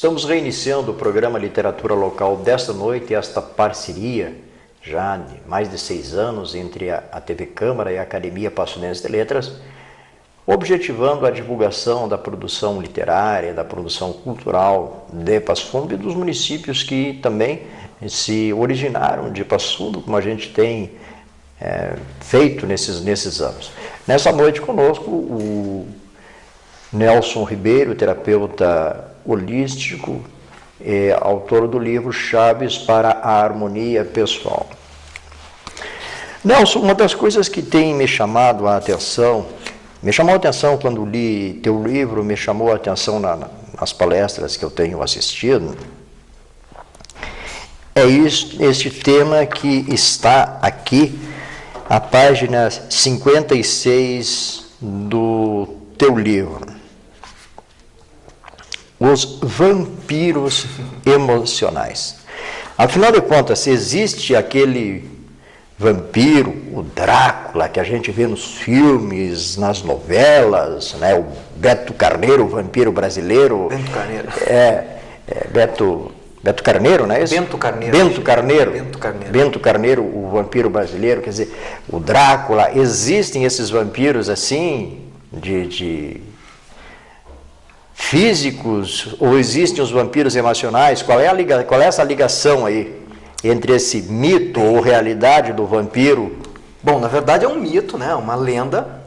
Estamos reiniciando o programa Literatura Local desta noite, esta parceria já de mais de 6 anos entre a TV Câmara e a Academia Passo-Dense de Letras, objetivando a divulgação da produção literária, da produção cultural de Passo Fundo e dos municípios que também se originaram de Passo Fundo, como a gente tem feito nesses anos. Nessa noite conosco o Nelson Ribeiro, terapeuta holístico, autor do livro Chaves para a Harmonia Pessoal. Nelson, uma das coisas que tem me chamado a atenção, me chamou a atenção quando li teu livro, me chamou a atenção nas palestras que eu tenho assistido, é este tema que está aqui, a página 56 do teu livro. Os vampiros emocionais. Afinal de contas, se existe aquele vampiro, o Drácula, que a gente vê nos filmes, nas novelas, né? O Beto Carneiro, o vampiro brasileiro. Bento Carneiro. Beto Carneiro, não é isso? Bento Carneiro. Bento Carneiro. Bento Carneiro. Bento Carneiro, o vampiro brasileiro, quer dizer, o Drácula. Existem esses vampiros assim, de físicos, ou existem os vampiros emocionais? Qual é essa ligação aí entre esse mito ou realidade do vampiro? Bom, na verdade é um mito, né? Uma lenda,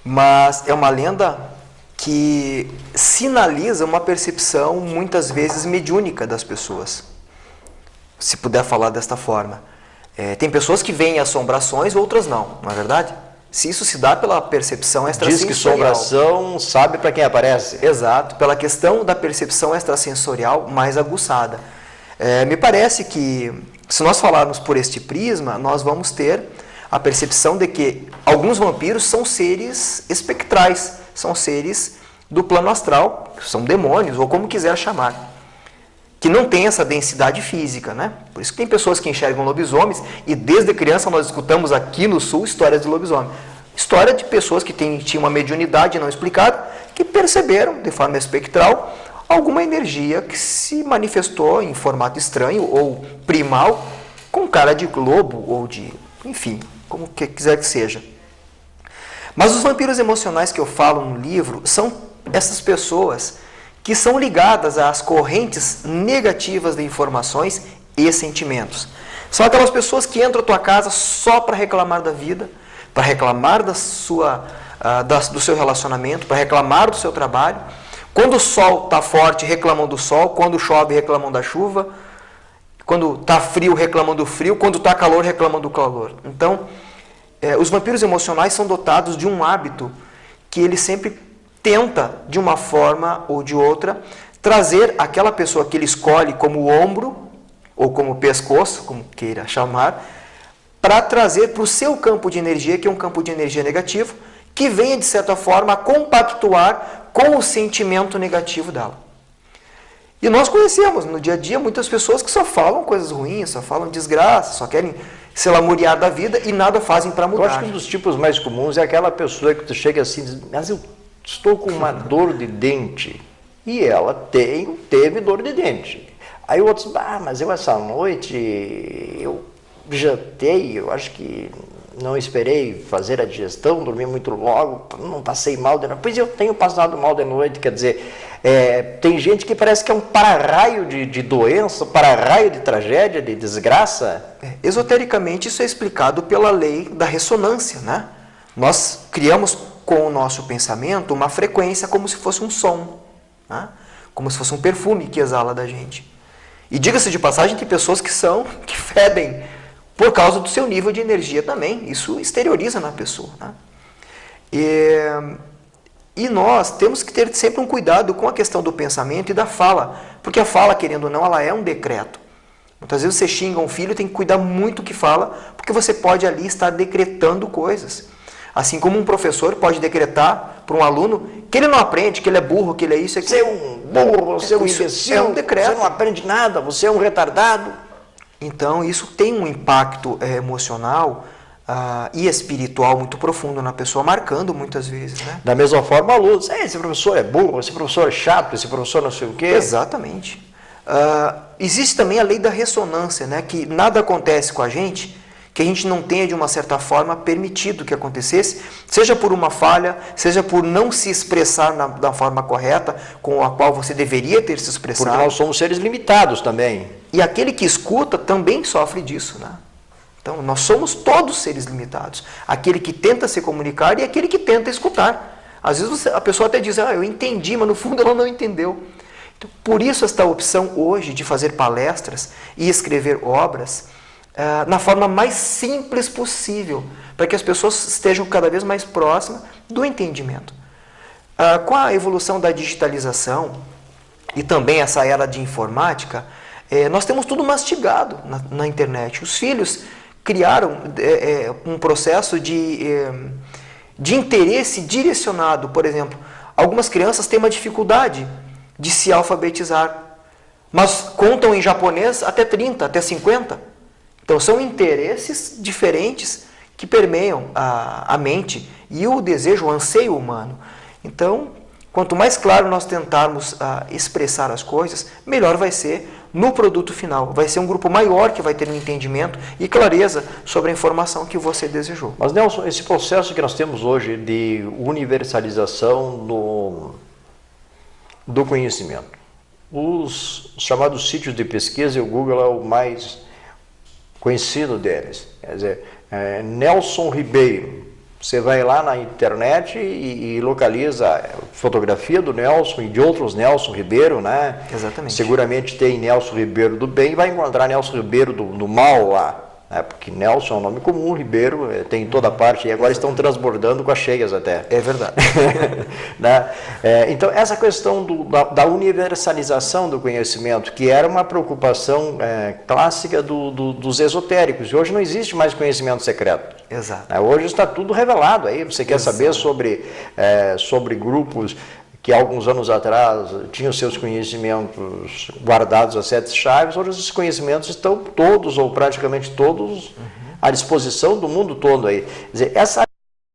mas é uma lenda que sinaliza uma percepção muitas vezes mediúnica das pessoas, se puder falar desta forma. Tem pessoas que veem assombrações, outras não é verdade? Se isso se dá pela percepção extrasensorial. Diz que assombração sabe para quem aparece. Exato, pela questão da percepção extrasensorial mais aguçada. Me parece que, se nós falarmos por este prisma, nós vamos ter a percepção de que alguns vampiros são seres espectrais, são seres do plano astral, são demônios, ou como quiser chamar, que não tem essa densidade física, né? Por isso que tem pessoas que enxergam lobisomens, e desde criança nós escutamos aqui no Sul histórias de lobisomem. História de pessoas que tinham uma mediunidade não explicada, que perceberam, de forma espectral, alguma energia que se manifestou em formato estranho ou primal, com cara de lobo ou de, enfim, como quiser que seja. Mas os vampiros emocionais que eu falo no livro são essas pessoas que são ligadas às correntes negativas de informações e sentimentos. São aquelas pessoas que entram à tua casa só para reclamar da vida, para reclamar do seu relacionamento, para reclamar do seu trabalho. Quando o sol está forte, reclamam do sol. Quando chove, reclamam da chuva. Quando está frio, reclamam do frio. Quando está calor, reclamam do calor. Então, os vampiros emocionais são dotados de um hábito que ele sempre tenta, de uma forma ou de outra, trazer aquela pessoa que ele escolhe como ombro, ou como pescoço, como queira chamar, para trazer para o seu campo de energia, que é um campo de energia negativo, que venha, de certa forma, a compactuar com o sentimento negativo dela. E nós conhecemos no dia a dia muitas pessoas que só falam coisas ruins, só falam desgraça, só querem se lamuriar da vida e nada fazem para mudar. Eu acho que um dos tipos mais comuns é aquela pessoa que tu chega assim e diz, mas eu estou com uma dor de dente. E ela teve dor de dente. Aí o outro diz, mas eu essa noite, eu jantei, eu acho que não esperei fazer a digestão, dormi muito logo, não passei mal de noite. Pois eu tenho passado mal de noite, quer dizer, tem gente que parece que é um para-raio de doença, para-raio de tragédia, de desgraça. Esotericamente isso é explicado pela lei da ressonância, né? Nós criamos com o nosso pensamento uma frequência como se fosse um som, né? Como se fosse um perfume que exala da gente. E diga-se de passagem, tem pessoas que fedem por causa do seu nível de energia também. Isso exterioriza na pessoa, né? E nós temos que ter sempre um cuidado com a questão do pensamento e da fala, porque a fala, querendo ou não, ela é um decreto. Muitas vezes você xinga um filho, tem que cuidar muito o que fala, porque você pode ali estar decretando coisas. Assim como um professor pode decretar para um aluno que ele não aprende, que ele é burro, que ele é isso, Você é um burro, você é um imbecil, é um decreto. Você não aprende nada, você é um retardado. Então, isso tem um impacto emocional e espiritual muito profundo na pessoa, marcando muitas vezes, né? Da mesma forma, alunos, esse professor é burro, esse professor é chato, esse professor não sei o quê. Exatamente. Existe também a lei da ressonância, né? Que nada acontece com a gente que a gente não tenha, de uma certa forma, permitido que acontecesse, seja por uma falha, seja por não se expressar da forma correta, com a qual você deveria ter se expressado. Porque nós somos seres limitados também. E aquele que escuta também sofre disso, né? Então, nós somos todos seres limitados. Aquele que tenta se comunicar e aquele que tenta escutar. Às vezes a pessoa até diz, eu entendi, mas no fundo ela não entendeu. Então, por isso esta opção hoje de fazer palestras e escrever obras na forma mais simples possível, para que as pessoas estejam cada vez mais próximas do entendimento. Com a evolução da digitalização e também essa era de informática, nós temos tudo mastigado na internet. Os filhos criaram um processo de interesse direcionado. Por exemplo, algumas crianças têm uma dificuldade de se alfabetizar, mas contam em japonês até 30, até 50. Então, são interesses diferentes que permeiam a mente e o desejo, o anseio humano. Então, quanto mais claro nós tentarmos expressar as coisas, melhor vai ser no produto final. Vai ser um grupo maior que vai ter um entendimento e clareza sobre a informação que você desejou. Mas, Nelson, esse processo que nós temos hoje de universalização do conhecimento, os chamados sítios de pesquisa, e o Google é o mais conhecido deles. Quer dizer, Nelson Ribeiro. Você vai lá na internet e localiza a fotografia do Nelson e de outros Nelson Ribeiro, né? Exatamente. Seguramente tem Nelson Ribeiro do bem e vai encontrar Nelson Ribeiro do mal lá. Porque Nelson é um nome comum, Ribeiro tem em toda parte, e agora estão transbordando com as cheias até. É verdade. Né? Então, essa questão da universalização do conhecimento, que era uma preocupação clássica dos esotéricos, e hoje não existe mais conhecimento secreto. Exato. Hoje está tudo revelado. Aí você quer saber sobre grupos que alguns anos atrás tinham seus conhecimentos guardados a 7 chaves, hoje esses conhecimentos estão todos, ou praticamente todos, à disposição do mundo todo aí. Quer dizer, essa